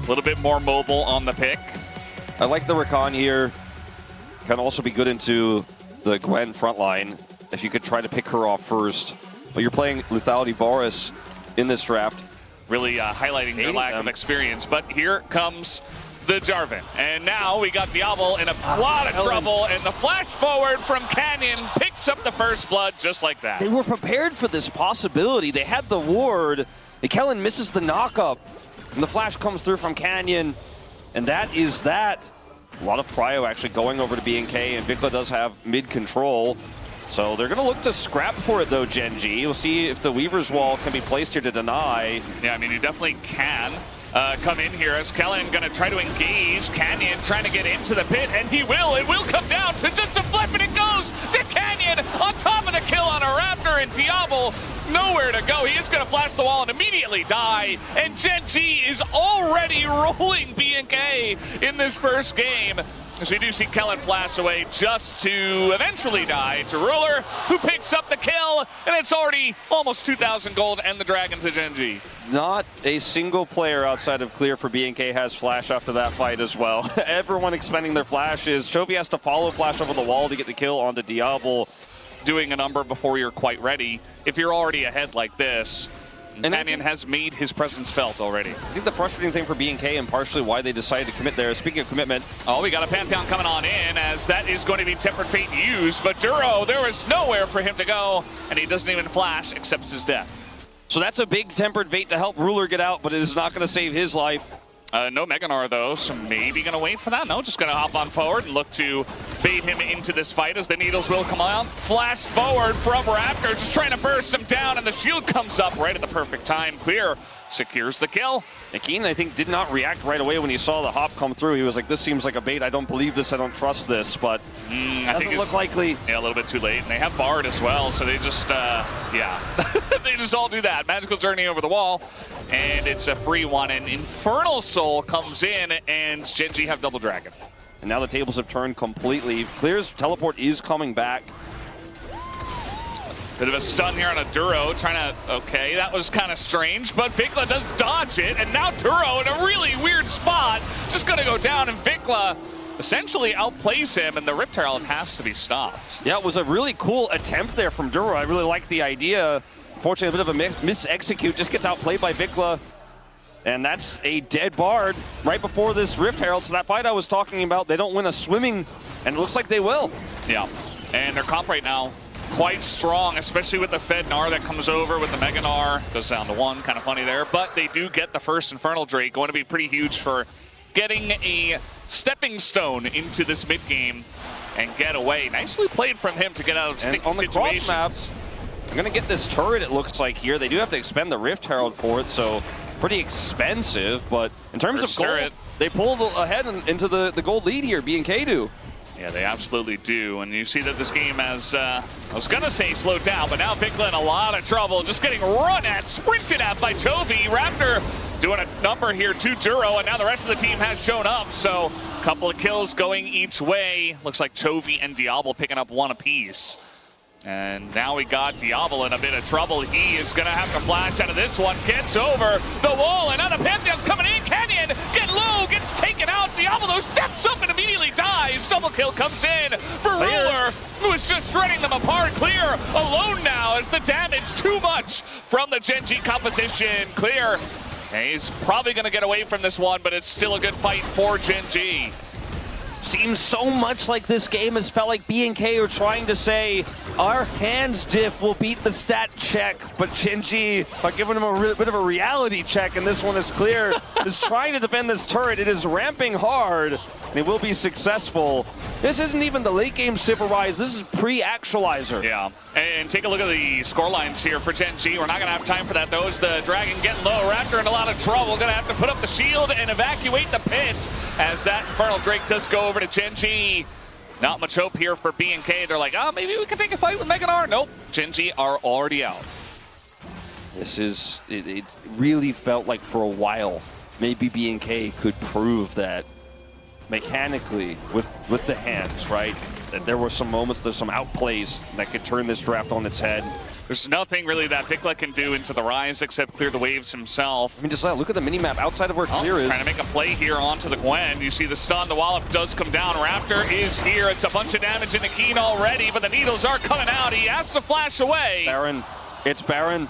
A little bit more mobile on the pick. I like the Rakan here. Can also be good into the Gwen front line if you could try to pick her off first. But you're playing Lethality Boris in this draft. Really highlighting their lack of experience. But here comes the Jarvan. And now we got Diablo in a lot of trouble. And the flash forward from Canyon picks up the first blood just like that. They were prepared for this possibility. They had the ward. And Kellen misses the knockup. And the flash comes through from Canyon. And that is that. A lot of prio actually going over to BNK, and Vikla does have mid control. So they're going to look to scrap for it though, Gen.G. We'll see if the Weaver's Wall can be placed here to deny. Yeah, I mean, you definitely can come in here as Kellen going to try to engage. Canyon trying to get into the pit, and he will. It will come down to just a flip, and it goes to Canyon on top of the kill on a Raptor, and Diablo nowhere to go. He is going to flash the wall and immediately die. And Gen.G is already rolling BNK in this first game. As we do see Kellen flash away just to eventually die to Ruler, who picks up the kill. And it's already almost 2,000 gold and the Dragon to Gen.G. Not a single player outside of Clear for BNK has flash after that fight as well. Everyone expending their flashes. Chovy has to follow flash over the wall to get the kill onto Diablo. Doing a number before you're quite ready. If you're already ahead like this, and Canyon has made his presence felt already. I think the frustrating thing for BNK and partially why they decided to commit there, speaking of commitment. Oh, we got a Pantheon coming on in as that is going to be Tempered Fate used, but Duro, there is nowhere for him to go, and he doesn't even flash, accepts his death. So that's a big Tempered Fate to help Ruler get out, but it is not going to save his life. No Meganar though, so maybe gonna wait for that. No, just gonna hop on forward and look to bait him into this fight as the needles will come out. Flash forward from Raptor, just trying to burst him down, and the shield comes up right at the perfect time. Clear secures the kill. Nikeen, I think, did not react right away when he saw the hop come through. He was like, this seems like a bait. I don't believe this. I don't trust this, but I think look likely. Yeah, a little bit too late. And they have Bard as well, so they just, yeah. They just all do that. Magical Journey over the wall, and it's a free one. And Infernal Soul comes in, and Gen.G have Double Dragon. And now the tables have turned completely. Clear's teleport is coming back. Bit of a stun here on a Duro, trying to, okay, that was kind of strange, but Vikla does dodge it, and now Duro in a really weird spot, just gonna go down, and Vikla essentially outplays him, and the Rift Herald has to be stopped. Yeah, it was a really cool attempt there from Duro. I really like the idea. Unfortunately, a bit of a mis-execute, just gets outplayed by Vikla. And that's a dead Bard right before this Rift Herald. So that fight I was talking about, they don't win a swimming, and it looks like they will. Yeah, and their comp right now, quite strong, especially with the Fed Gnar that comes over with the Mega Gnar. Goes down to one, kind of funny there. But they do get the first Infernal Drake, going to be pretty huge for getting a stepping stone into this mid game and get away. Nicely played from him to get out of sticky on the situations. cross maps, I'm going to get this turret, it looks like here. They do have to expend the Rift Herald for it, so pretty expensive. But in terms of gold, turret, they pull ahead into the gold lead here, BNK do. Yeah, they absolutely do. And you see that this game has, I was going to say slowed down, but now Vikla in a lot of trouble. Just getting run at, sprinted at by Chovy. Raptor doing a number here to Duro, and now the rest of the team has shown up. So a couple of kills going each way. Looks like Chovy and Diablo picking up one apiece. And now we got Diablo in a bit of trouble. He is going to have to flash out of this one. Gets over the wall, and now the Pantheon's coming in. Canyon, get low, gets taken out. Diablo steps up and immediately dies. Double kill comes in for Ruler, who is just shredding them apart. Clear alone now as the damage too much from the Gen.G composition. Clear, and he's probably going to get away from this one, but it's still a good fight for Gen.G. Seems so much like this game has felt like BNK are trying to say, our hands diff will beat the stat check, but Gen.G are giving him a bit of a reality check, and this one is Clear, is trying to defend this turret. It is ramping hard, and it will be successful. This isn't even the late game Super Rise, this is pre-actualizer. Yeah, and take a look at the score lines here for Gen.G. We're not gonna have time for that though. As the Dragon getting low, Raptor in a lot of trouble. Gonna have to put up the shield and evacuate the pit as that Infernal Drake does go over to Gen.G. Not much hope here for BNK. They're like, oh, maybe we can take a fight with Mega Gnar. Nope, Gen.G are already out. This is, it really felt like for a while, maybe BNK could prove that mechanically with the hands, right? That there were some moments, there's some outplays that could turn this draft on its head. There's nothing really that Bigla can do into the Rise except clear the waves himself. I mean, just look at the minimap outside of where Clear is. Trying to make a play here onto the Gwen. You see the stun, the wallop does come down. Raptor is here. It's a bunch of damage in the Keen already, but the needles are coming out. He has to flash away. Baron. It's Baron.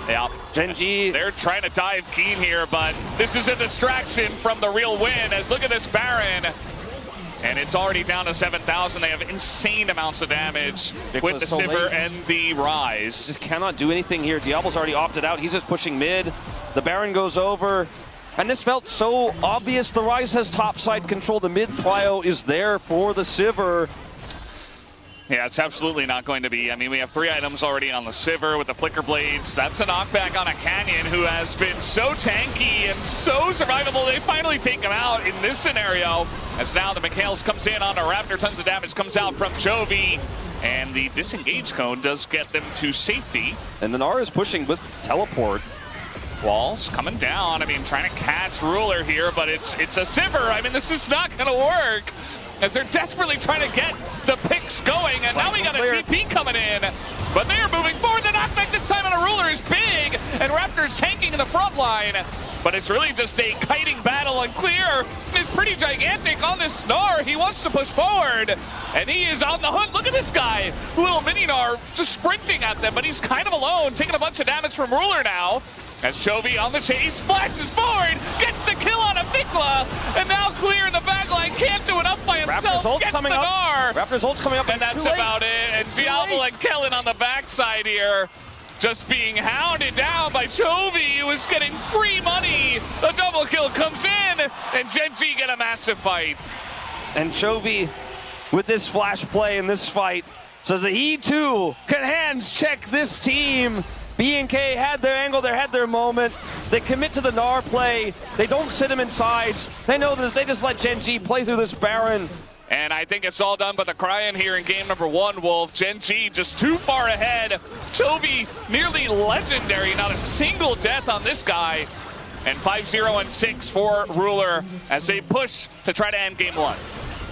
Yeah. Gen.G. They're trying to dive Keen here, but this is a distraction from the real win. As look at this Baron. And it's already down to 7,000. They have insane amounts of damage with the Sivir and the Rise. Just cannot do anything here. Diablo's already opted out. He's just pushing mid. The Baron goes over. And this felt so obvious. The Rise has topside control. The mid prio is there for the Sivir. Yeah, it's absolutely not going to be. I mean, we have 3 items already on the Sivir with the Flicker Blades. That's a knockback on a Canyon who has been so tanky and so survivable. They finally take him out in this scenario. As now the Mikhails comes in on a Raptor. Tons of damage comes out from Chovy. And the disengage cone does get them to safety. And the Nara is pushing with teleport. Walls coming down. I mean, trying to catch Ruler here, but it's a Sivir. I mean, this is not going to work. As they're desperately trying to get the picks going, and now we got a TP coming in. But they are moving forward. The knockback this time on a Ruler is big, and Raptors tanking in the front line. But it's really just a kiting battle, and Clear is pretty gigantic on this Gnar. He wants to push forward, and he is on the hunt. Look at this guy, little mini Gnar, just sprinting at them, but he's kind of alone, taking a bunch of damage from Ruler now. As Chovy on the chase, flashes forward, gets the kill on a Bigla, and now Clear in the backline can't do enough by himself, gets the Gnar. Raptors ult's coming up, and that's about it. It's Diablo and Kellen on the backside here, just being hounded down by Chovy, who is getting free money. The double kill comes in, and Gen.G get a massive fight. And Chovy, with this flash play in this fight, says that he too can hands check this team. BNK had their angle, they had their moment. They commit to the Gnar play. They don't sit him in sides. They know that if they just let Gen.G play through this Baron. And I think it's all done but the crying here in game number 1, Wolf. Gen.G just too far ahead. Chovy nearly legendary, not a single death on this guy. And 5-0 and 6 for Ruler as they push to try to end game 1.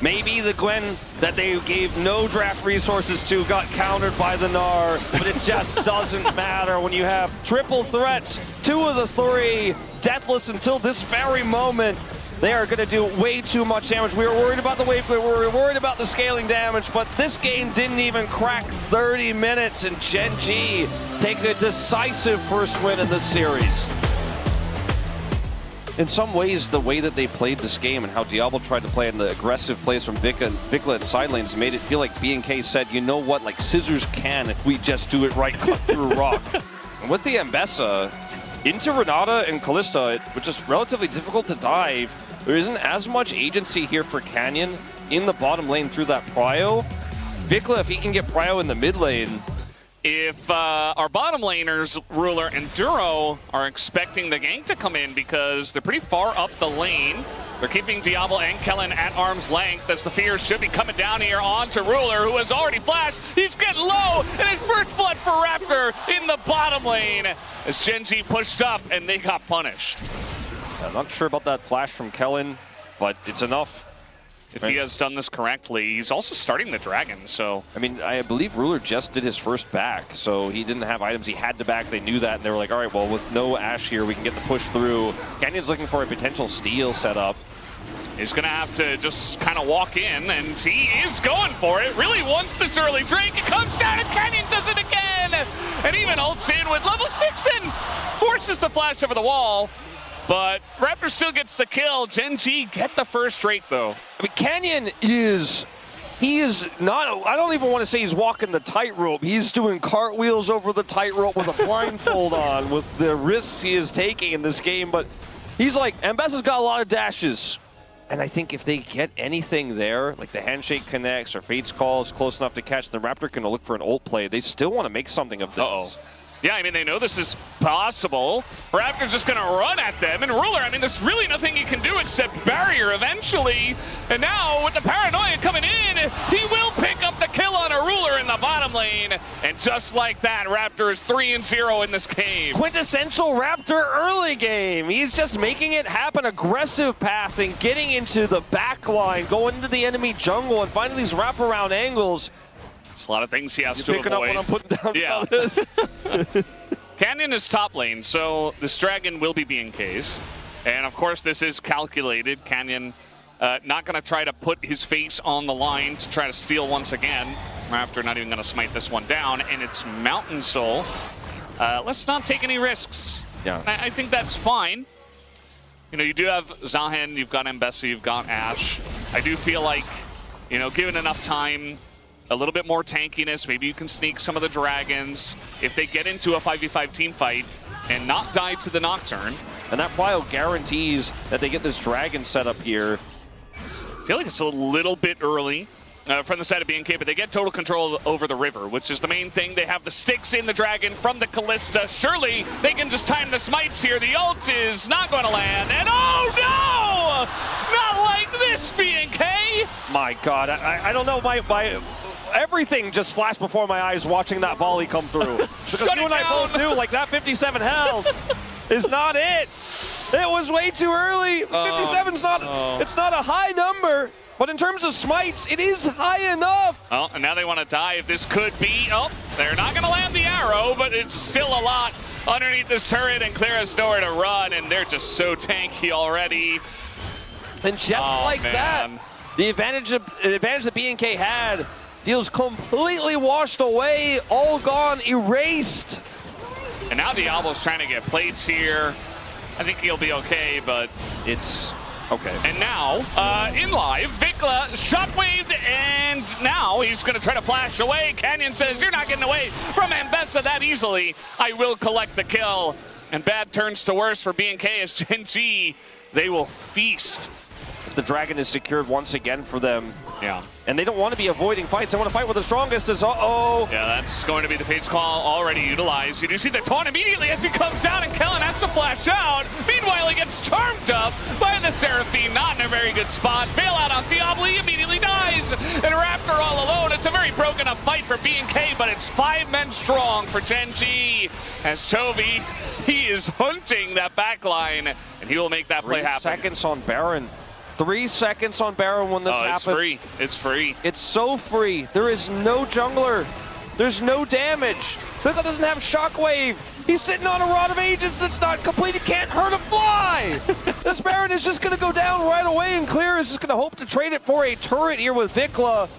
Maybe the Gwen that they gave no draft resources to got countered by the Gnar, but it just doesn't matter when you have triple threats, 2 of the 3 deathless until this very moment. They are going to do way too much damage. We were worried about the wave clear, we were worried about the scaling damage, but this game didn't even crack 30 minutes, and Gen.G taking a decisive first win in this series. In some ways, the way that they played this game and how Diablo tried to play and the aggressive plays from Bigla at side lanes made it feel like BNK said, you know what, like scissors can if we just do it right, cut through rock. And with the Ambessa, into Renata and Kalista, which is relatively difficult to dive, there isn't as much agency here for Canyon in the bottom lane through that prio. Bigla, if he can get prio in the mid lane, if our bottom laners, Ruler and Duro, are expecting the gank to come in because they're pretty far up the lane. They're keeping Diablo and Kellen at arm's length as the fears should be coming down here onto Ruler, who has already flashed. He's getting low, and it's first blood for Raptor in the bottom lane as Gen.G pushed up and they got punished. I'm not sure about that flash from Kellen, but it's enough. If he has done this correctly, he's also starting the Dragon, so... I mean, I believe Ruler just did his first back, so he didn't have items he had to back. They knew that, and they were like, all right, well, with no Ashe here, we can get the push through. Canyon's looking for a potential steal setup. He's going to have to just kind of walk in, and he is going for it. Really wants this early Drake. It comes down, and Canyon does it again! And even ults in with level 6 and forces the flash over the wall. But Raptor still gets the kill. Gen.G get the first straight, though. I mean, Canyon is... He is not... I don't even want to say he's walking the tightrope. He's doing cartwheels over the tightrope with a blindfold on with the risks he is taking in this game. But he's like... Ambessa's got a lot of dashes. And I think if they get anything there, like the handshake connects or Fate's call is close enough to catch, the Raptor can look for an ult play. They still want to make something of this. Yeah, I mean, they know this is possible. Raptor's just going to run at them. And Ruler, I mean, there's really nothing he can do except barrier eventually. And now, with the paranoia coming in, he will pick up the kill on a Ruler. cooler in the bottom lane. And just like that, Raptor is 3-0 in this game. Quintessential Raptor early game. He's just making it happen. Aggressive pathing, getting into the back line, going into the enemy jungle, and finding these wraparound angles. It's a lot of things he has to avoid. Picking up what I'm putting down. Yeah. This. Canyon is top lane, so this dragon will be BNK's. And of course, this is calculated. Canyon not going to try to put his face on the line to try to steal once again. Raptor not even going to smite this one down, and it's Mountain Soul. Let's not take any risks. Yeah. I think that's fine. You know, you do have Zahen, you've got Mbessa, you've got Ashe. I do feel like, you know, given enough time, a little bit more tankiness, maybe you can sneak some of the dragons. If they get into a 5v5 team fight and not die to the Nocturne. And that Prio guarantees that they get this dragon set up here. I feel like it's a little bit early from the side of BNK, but they get total control over the river, which is the main thing. They have the sticks in the dragon from the Callista. Surely they can just time the smites here. The ult is not going to land, and oh no! Not like this, BNK! My God, I don't know, my everything just flashed before my eyes watching that volley come through. Because you and I both knew, like, that 57 health is not it. It was way too early. 57's not, it's not a high number, but in terms of smites, it is high enough. Oh, and now they want to dive. This could be, oh, they're not going to land the arrow, but it's still a lot underneath this turret, and Clara's nowhere to run, and they're just so tanky already. And just like that, the advantage that BNK had feels completely washed away, all gone, erased. And now Diablo's trying to get plates here. I think he'll be okay, but it's okay. And now, in live, Vikla shockwaved, and now he's going to try to flash away. Canyon says, you're not getting away from Mbessa that easily. I will collect the kill. And bad turns to worse for BNK as Gen.G, they will feast. The dragon is secured once again for them. Yeah. And they don't want to be avoiding fights. They want to fight with the strongest. Is uh-oh. Yeah, that's going to be the Fate's Call already utilized. You do see the taunt immediately as he comes out, and Kellen has to flash out. Meanwhile, he gets charmed up by the Seraphine. Not in a very good spot. Bailout on Diablo, he immediately dies. And Raptor all alone. It's a very broken up fight for BNK, but it's 5 men strong for Gen.G. As Chovy, he is hunting that back line, and he will make that play happen. 3 seconds on Baron. 3 seconds on Baron when this happens. It's free. It's free. It's so free. There is no jungler. There's no damage. Vikla doesn't have Shockwave. He's sitting on a Rod of Ages that's not complete. He can't hurt a fly. This Baron is just going to go down right away, and Clear is just going to hope to trade it for a turret here with Vikla.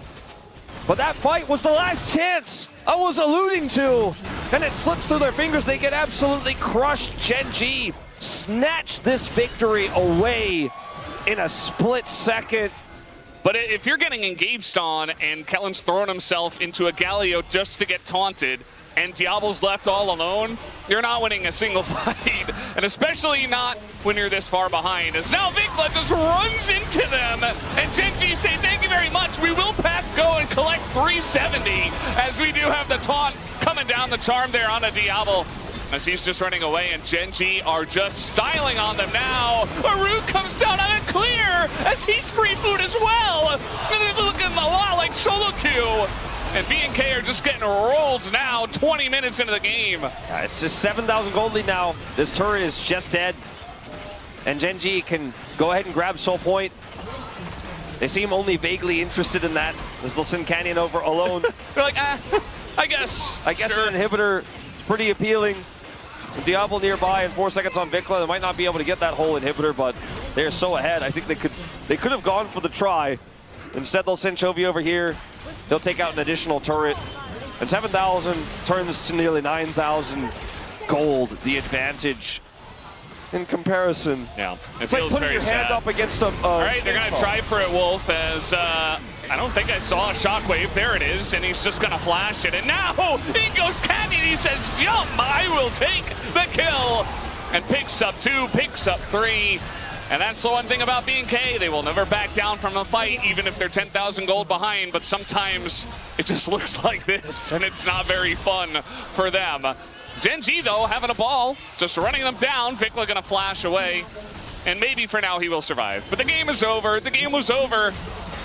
But that fight was the last chance I was alluding to. And it slips through their fingers. They get absolutely crushed. Gen.G snatch this victory away in a split second. But if you're getting engaged on and Kellen's throwing himself into a Galio just to get taunted and Diablo's left all alone, you're not winning a single fight. And especially not when you're this far behind. As now Vikla just runs into them, and Gen.G say thank you very much. We will pass go and collect 370 as we do have the taunt coming down the charm there on a Diablo. As he's just running away, and Gen.G are just styling on them now. Aru comes down on a Clear as he's free food as well. And it's looking a lot like solo queue. And BNK are just getting rolled now, 20 minutes into the game. It's just 7,000 gold lead now. This turret is just dead. And Gen.G can go ahead and grab Soul Point. They seem only vaguely interested in that, as they'll send Canyon over alone. They're like, I guess. Sure. An inhibitor is pretty appealing. With Diablo nearby and 4 seconds on Vikla, they might not be able to get that whole inhibitor, but they're so ahead. I think they could have gone for the try. Instead, they'll send Chovy over here. They'll take out an additional turret. And 7,000 turns to nearly 9,000 gold, the advantage in comparison. Yeah, it's like putting your hand up against a... All right, they're going to try for it, Wolf, as I don't think I saw a Shockwave. There it is, and he's just going to flash it. And now he goes Canyon. He says, jump, I will take the kill. And picks up 2, picks up 3. And that's the one thing about BNK. They will never back down from a fight, even if they're 10,000 gold behind. But sometimes it just looks like this, and it's not very fun for them. Gen.G, though, having a ball, just running them down. Vikla going to flash away. And maybe for now he will survive. But the game is over. The game was over.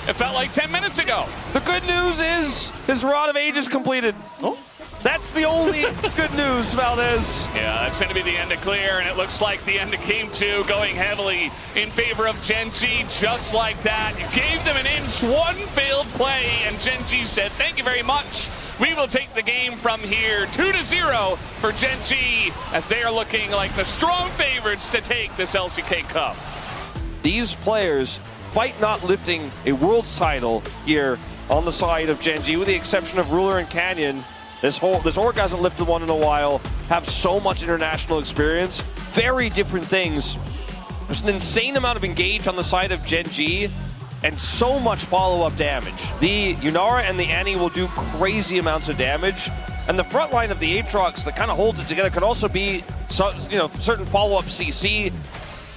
It felt like 10 minutes ago. The good news is his Rod of Ages completed. Oh. That's the only good news, Valdez. Yeah, that's going to be the end of Clear, and it looks like the end of Game 2 going heavily in favor of Gen.G, just like that. You gave them an inch, one failed play, and Gen.G said, thank you very much. We will take the game from here, 2-0 for Gen.G, as they are looking like the strong favorites to take this LCK Cup. These players, despite not lifting a Worlds title here on the side of Gen.G, with the exception of Ruler and Canyon, this org hasn't lifted one in a while, have so much international experience, very different things. There's an insane amount of engage on the side of Gen.G and so much follow-up damage. The Yunara and the Annie will do crazy amounts of damage, and the front line of the Aatrox that kind of holds it together could also be certain follow-up CC.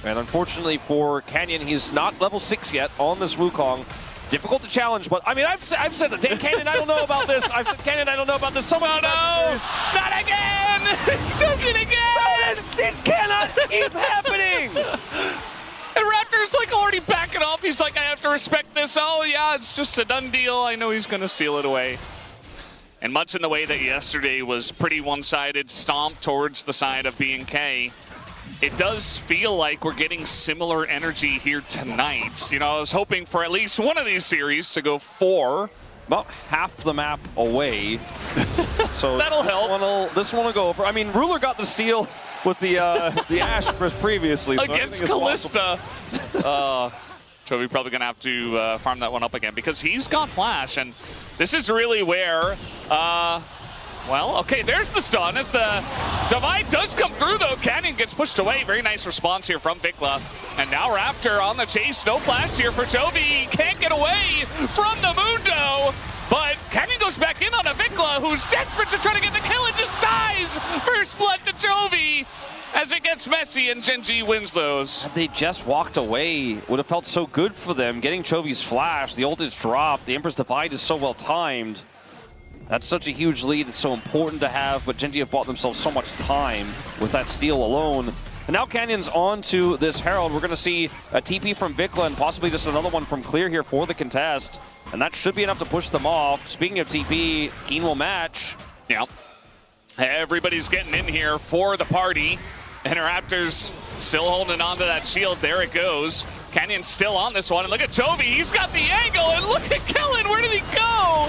And unfortunately for Canyon, he's not level 6 yet on this Wukong. Difficult to challenge, but I mean, I've said, Canyon, I don't know about this. I've said, Canyon, I don't know about this. Someone no, not again! He does it again! This cannot keep happening! And Raptor's like already backing off. He's like, I have to respect this. Oh yeah, it's just a done deal. I know he's gonna steal it away. And much in the way that yesterday was pretty one-sided, stomp towards the side of BNK. It does feel like we're getting similar energy here tonight. You know, I was hoping for at least one of these series to go 4. About half the map away. So that'll help. This one will go over. I mean, Ruler got the steal with the Ashe previously. So against Callista. Chovy probably going to have to farm that one up again because he's got Flash. And this is really where... well, okay, there's the stun as the divide does come through, though. Canyon gets pushed away. Very nice response here from Vikla. And now Raptor on the chase. No flash here for Chovy. Can't get away from the Mundo. But Canyon goes back in on a Vikla who's desperate to try to get the kill and just dies. First blood to Chovy as it gets messy and Gen.G wins those. Had they just walked away, would have felt so good for them. Getting Chovy's flash, the ult is dropped. The Emperor's Divide is so well timed. That's such a huge lead. It's so important to have, but Gen.G have bought themselves so much time with that steal alone. And now Canyon's on to this Herald. We're going to see a TP from Vikla and possibly just another one from Clear here for the contest. And that should be enough to push them off. Speaking of TP, Keen will match. Yeah. Everybody's getting in here for the party. And Raptors still holding on to that shield. There it goes. Canyon's still on this one. And look at Chovy. He's got the angle. And look at Kellen. Where did he go?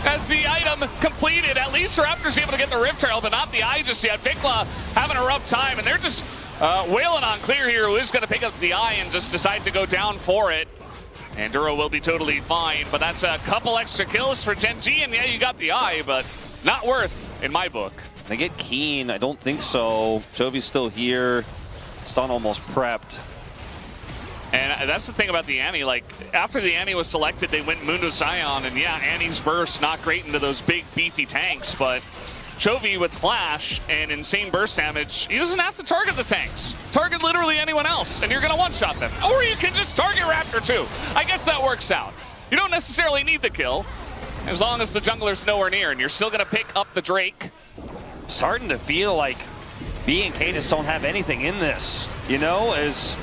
As the item completed, at least Raptors able to get the Rift Herald, but not the eye just yet. Vikla having a rough time, and they're just wailing on Clear here, who is going to pick up the eye and just decide to go down for it. And Duro will be totally fine, but that's a couple extra kills for Gen.G, and yeah, you got the eye, but not worth in my book. They get Keen, I don't think so. Chovy's still here. Stun almost prepped. And that's the thing about the Annie, like, after the Annie was selected, they went Mundo Scion, and yeah, Annie's burst not great into those big, beefy tanks, but Chovy with Flash and insane burst damage, he doesn't have to target the tanks. Target literally anyone else, and you're gonna one-shot them. Or you can just target Raptor too. I guess that works out. You don't necessarily need the kill, as long as the jungler's nowhere near, and you're still gonna pick up the Drake. Starting to feel like B and K just don't have anything in this, you know, as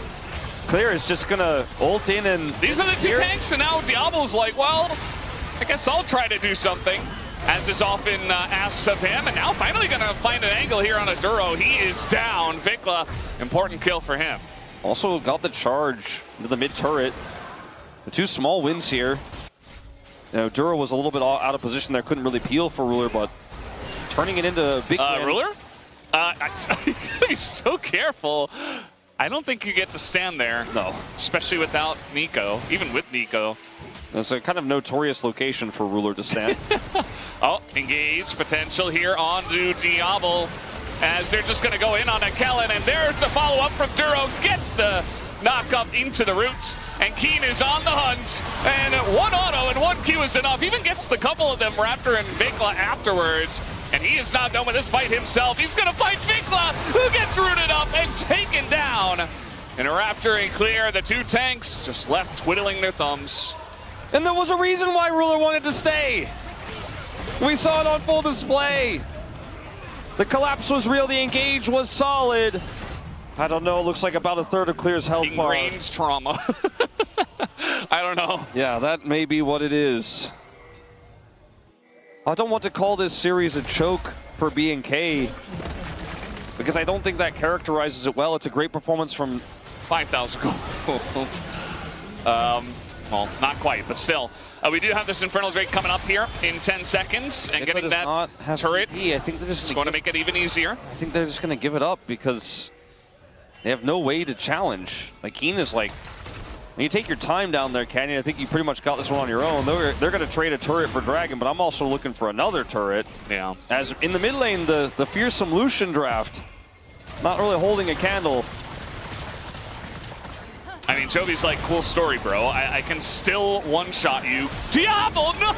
Clear is just gonna ult in and... These are the two tanks, and now Diablo's like, well, I guess I'll try to do something, as is often asked of him, and now finally gonna find an angle here on a Duro. He is down. Vikla, important kill for him. Also got the charge into the mid turret. The two small wins here. You know, Duro was a little bit out of position there, couldn't really peel for Ruler, but turning it into a big win. Ruler? He's so careful. I don't think you get to stand there. No. Especially without Nico, even with Nico. It's a kind of notorious location for Ruler to stand. Oh, engage potential here onto Diablo as they're just going to go in on a Kellen, and there's the follow-up from Duro, gets the knock up into the roots, and Keen is on the hunt, and one auto and one Q is enough. Even gets the couple of them, Raptor and Vikla, afterwards. And he is not done with this fight himself. He's going to fight Vikla, who gets rooted up and taken down. And Raptor and Clear, the two tanks, just left twiddling their thumbs. And there was a reason why Ruler wanted to stay. We saw it on full display. The collapse was real, the engage was solid. I don't know, it looks like about a third of Clear's health bar. Ingrained trauma. I don't know. Yeah, that may be what it is. I don't want to call this series a choke for B&K because I don't think that characterizes it well. It's a great performance from 5,000 gold. Well, not quite, but still. We do have this Infernal Drake coming up here in 10 seconds, and getting that turret TP. I think they're just going to make it even easier. I think they're just going to give it up because they have no way to challenge. Like, Keen is like, when you take your time down there, Canyon, I think you pretty much got this one on your own. They're going to trade a turret for Dragon, but I'm also looking for another turret. Yeah. As in the mid lane, the Fearsome Lucian draft, not really holding a candle. I mean, Jovi's like, cool story, bro. I can still one-shot you. Diablo, no!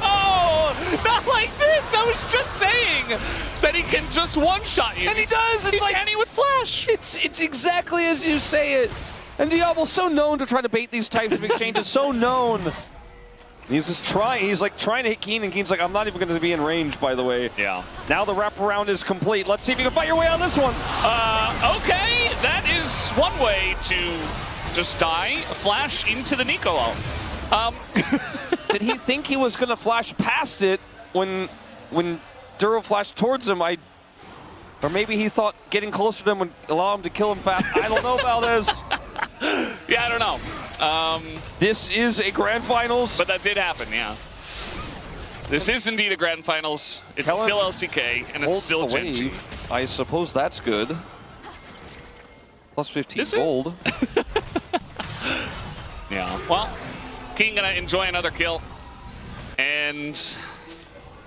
Not like this! I was just saying that he can just one-shot you. And he does! He's like Kenny with Flash! It's exactly as you say it. And Diablo's so known to try to bait these types of exchanges, so known. He's just trying, he's like trying to hit Keen, and Keen's like, I'm not even going to be in range, by the way. Yeah. Now the wraparound is complete. Let's see if you can fight your way on this one. Okay, that is one way to just die, flash into the Nico. Did he think he was going to flash past it when Duro flashed towards him? Or maybe he thought getting closer to him would allow him to kill him fast. I don't know about this. Yeah, I don't know. This is a grand finals. But that did happen, yeah. This is indeed a grand finals. It's still LCK, and it's still Gen.G. I suppose that's good. Plus 15 gold. Yeah, well, King gonna enjoy another kill. And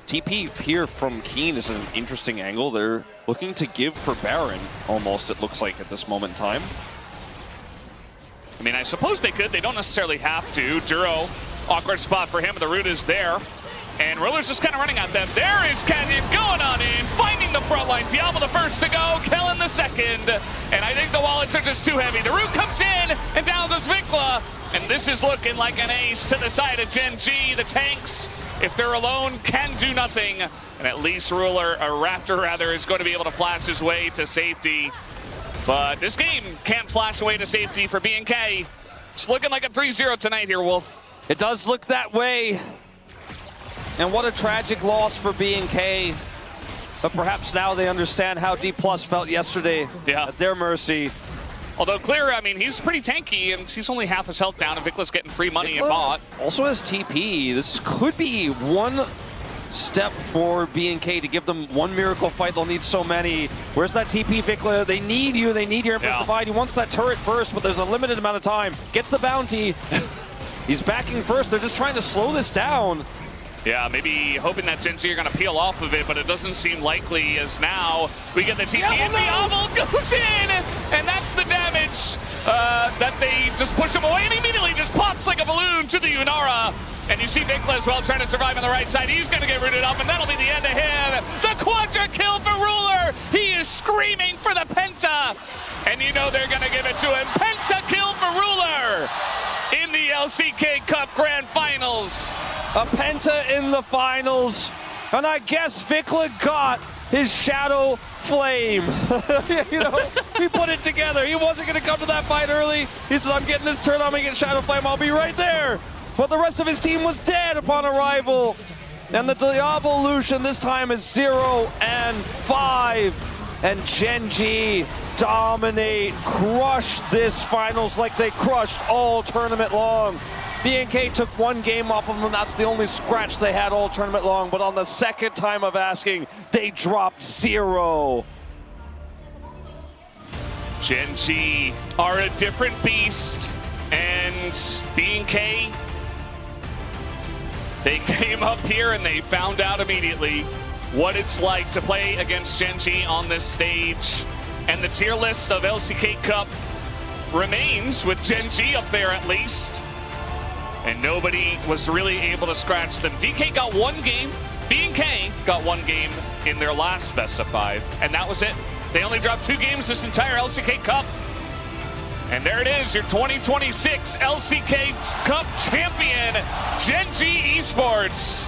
TP here from Keen is an interesting angle. They're looking to give for Baron, almost, it looks like, at this moment in time. I mean, I suppose they could. They don't necessarily have to. Duro, awkward spot for him, but the root is there. And Roller's just kind of running at them. There is Canyon going on in, finding the front line. Diablo the first to go, Kellen the second. And I think the wallets are just too heavy. The root comes in, and down goes Vikla. And this is looking like an ace to the side of Gen.G. The tanks, if they're alone, can do nothing. And at least Raptor rather, is going to be able to flash his way to safety. But this game can't flash away to safety for B&K. It's looking like a 3-0 tonight here, Wolf. It does look that way. And what a tragic loss for B&K. But perhaps now they understand how Dplus felt yesterday at their mercy. Although Clear, I mean, he's pretty tanky, and he's only half his health down, and Vikla's getting free money and bot. Also has TP. This could be one step for B&K to give them one miracle fight. They'll need so many. Where's that TP, Vikla? They need you. They need your Emperor's Divide. He wants that turret first, but there's a limited amount of time. Gets the bounty. He's backing first. They're just trying to slow this down. Yeah, maybe hoping that Gen.G are going to peel off of it, but it doesn't seem likely, as now we get the TP and Diablo goes in, and that's the damage that they just push him away, and immediately just pops like a balloon to the Unara. And you see Vikla as well trying to survive on the right side. He's going to get rooted up, and that'll be the end of him. The quadra kill for Ruler. He is screaming for the Penta, and you know they're going to give it to him. Penta kill for Ruler in the LCK Cup Grand Finals. A Penta in the finals, and I guess Vikla got his Shadow Flame. You know, he put it together. He wasn't going to come to that fight early. He said, I'm getting this turn, I'm going to get Shadow Flame, I'll be right there. But the rest of his team was dead upon arrival. And the Diablo Lucian this time is 0-5. And Gen.G dominate, crush this finals like they crushed all tournament long. B&K took one game off of them. That's the only scratch they had all tournament long. But on the second time of asking, they dropped 0. Gen.G are a different beast. And B&K, they came up here and they found out immediately what it's like to play against Gen.G on this stage. And the tier list of LCK Cup remains with Gen.G up there at least. And nobody was really able to scratch them. DK got one game, B&K got one game in their last best of 5, and that was it. They only dropped 2 games this entire LCK Cup. And there it is, your 2026 LCK Cup champion, Gen.G Esports.